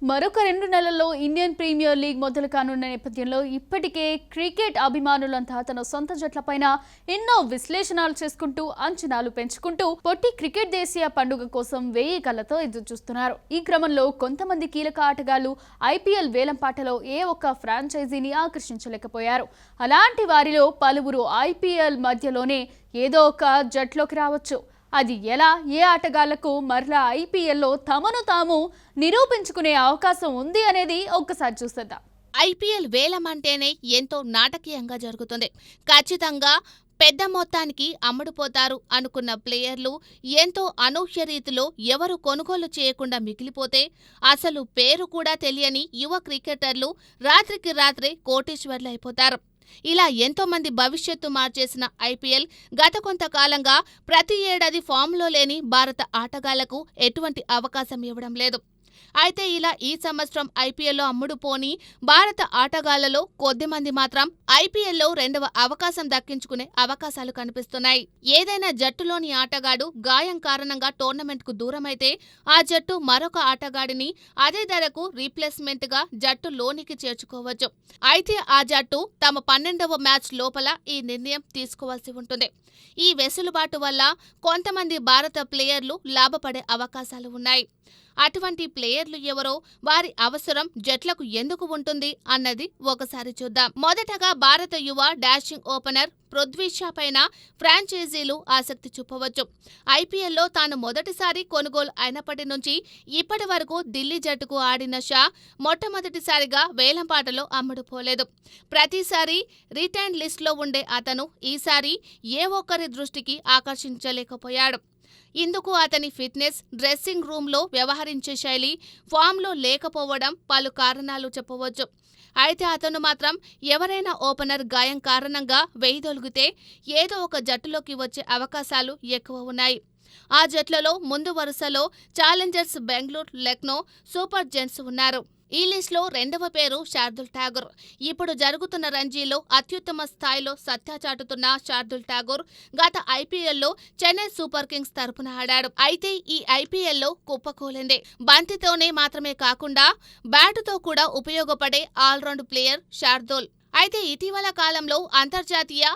మరొక 2 నెలల్లో Indian premier league మొదలు కానున్న నేపథ్యంలో ఇప్పటికే క్రికెట్ అభిమానులంతా తన సొంత జట్లపైన ఎన్నో విశ్లేషణలు చేసుకుంటూ అంచనాలు పెంచుకుంటూ పొట్టి క్రికెట్ దేశీయ పండుగ కోసం వేయి కళ్ళతో ఎదురు చూస్తున్నారు. ఈ క్రమంలో కొంతమంది కీలక ఆటగాళ్లు ఐపీఎల్ వేలంపాటలో ఏ ఒక్క ఫ్రాంచైజీని ఆకర్షించలేకపోయారు. అలాంటి వారిలో పలువురు ఐపీఎల్ మధ్యలోనే ఏదో ఒక జట్లోకి రావచ్చు. అది ఎలా, ఏ ఆటగాళ్లకు మరలా ఐపీఎల్లో తమను తాము నిరూపించుకునే అవకాశం ఉంది అనేది ఒక్కసారి చూసేద్దాం. ఐపీఎల్ వేలం అంటేనే ఎంతో నాటకీయంగా జరుగుతుంది. ఖచ్చితంగా పెద్ద మొత్తానికి అమ్ముడుపోతారు అనుకున్న ప్లేయర్లు ఎంతో అనూహ్య రీతిలో ఎవరు కొనుగోలు చేయకుండా మిగిలిపోతే అసలు పేరు కూడా తెలియని యువ క్రికెటర్లు రాత్రికి రాత్రే కోటీశ్వర్లైపోతారు. ఇలా ఎంతో మంది భవిష్యత్తు మార్చేసిన ఐపీఎల్ గత కొంతకాలంగా ప్రతి ఏడాది ఫామ్లో లేని భారత ఆటగాళ్లకు ఎటువంటి అవకాశం ఇవ్వడం లేదు. అయితే ఇలా ఈ సంవత్సరం ఐపీఎల్లో అమ్ముడుపోని భారత ఆటగాళ్లలో కొద్దిమంది మాత్రం ఐపీఎల్లో రెండవ అవకాశం దక్కించుకునే అవకాశాలు కనిపిస్తున్నాయి. ఏదైనా జట్టులోని ఆటగాడు గాయం కారణంగా టోర్నమెంట్కు దూరమైతే ఆ జట్టు మరొక ఆటగాడిని అదే ధరకు రీప్లేస్మెంట్ గా జట్టు లోనికి చేర్చుకోవచ్చు. అయితే ఆ జట్టు తమ 12వ మ్యాచ్ లోపల ఈ నిర్ణయం తీసుకోవాల్సి ఉంటుంది. ఈ వెసులుబాటు వల్ల కొంతమంది భారత ప్లేయర్లు లాభపడే అవకాశాలు ఉన్నాయి. అటువంటి ప్లేయర్లు ఎవరో, వారి అవసరం జట్లకు ఎందుకు ఉంటుంది అన్నది ఒకసారి చూద్దాం. మొదటగా భారత యువ డాషింగ్ ఓపెనర్ పృథ్వీ షా పైన ఫ్రాంచైజీలు ఆసక్తి చూపవచ్చు. ఐపీఎల్లో తాను మొదటిసారి కొనుగోలు అయినప్పటి నుంచి ఇప్పటి వరకు ఢిల్లీ జట్టుకు ఆడిన షా మొట్టమొదటిసారిగా వేలంపాటలో అమ్ముడుపోలేదు. ప్రతిసారి రిటైన్ లిస్ట్లో ఉండే అతను ఈసారి ఏ ఒక్కరి దృష్టికి ఆకర్షించలేకపోయాడు. ఇందుకు అతని ఫిట్నెస్, డ్రెస్సింగ్ రూమ్లో వ్యవహరించే శైలి, ఫామ్లో లేకపోవడం పలు కారణాలు చెప్పవచ్చు. అయితే అతను మాత్రం ఎవరైనా ఓపెనర్ గాయం కారణంగా వెయ్యిదొలిగితే ఏదో ఒక జట్టులోకి వచ్చే అవకాశాలు ఎక్కువ ఉన్నాయి. ఆ జట్లలో ముందు వరుసలో Challengers Bengaluru, Lucknow super giants ఉన్నారు. ఈ లిస్టులో రెండవ పేరు శార్దుల్ ఠాగూర్. ఇప్పుడు జరుగుతున్న రంజీలో అత్యుత్తమ స్థాయిలో సత్తా చాటుతున్న శార్దుల్ ఠాగూర్ గత ఐపీఎల్లో చెన్నై సూపర్ కింగ్స్ తరపున ఆడాడు. అయితే ఈ ఐపీఎల్లో కుప్పకూలిందే. బంతితోనే మాత్రమే కాకుండా బ్యాటుతో కూడా ఉపయోగపడే ఆల్రౌండ్ ప్లేయర్ శార్దుల్. అయితే ఇటీవల కాలంలో అంతర్జాతీయ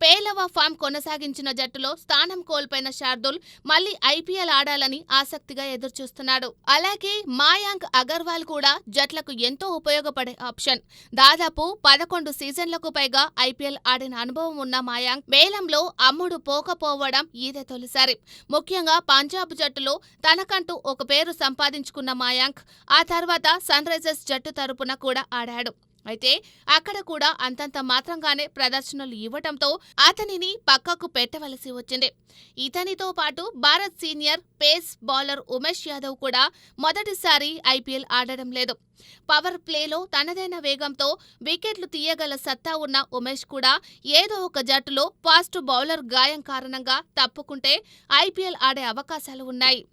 పేలవ ఫామ్ కొనసాగించిన జట్టులో స్థానం కోల్పోయిన శార్దుల్ మళ్లీ ఐపీఎల్ ఆడాలని ఆసక్తిగా ఎదురుచూస్తున్నాడు. అలాగే మాయాంక్ అగర్వాల్ కూడా జట్లకు ఎంతో ఉపయోగపడే ఆప్షన్. దాదాపు 11 సీజన్లకు పైగా ఐపీఎల్ ఆడిన అనుభవం ఉన్న మాయాంక్ వేలంలో అమ్ముడు పోకపోవడం ఇదే తొలిసారి. ముఖ్యంగా పంజాబ్ జట్టులో తనకంటూ ఒక పేరు సంపాదించుకున్న మాయాంక్ ఆ తర్వాత సన్ రైజర్స్ జట్టు తరపున కూడా ఆడాడు. అయితే అక్కడ కూడా అంతంత మాత్రంగానే ప్రదర్శనలు ఇవ్వడంతో అతనిని పక్కకు పెట్టవలసి వచ్చింది. ఇతనితో పాటు Bharat senior pace bowler Umesh Yadav కూడా మొదటిసారి ఐపీఎల్ ఆడడం లేదు. పవర్ ప్లేలో తనదైన వేగంతో వికెట్లు తీయగల సత్తా ఉన్న ఉమేష్ కూడా ఏదో ఒక జట్టులో ఫాస్ట్ బౌలర్ గాయం కారణంగా తప్పుకుంటే ఐపీఎల్ ఆడే అవకాశాలు ఉన్నాయి.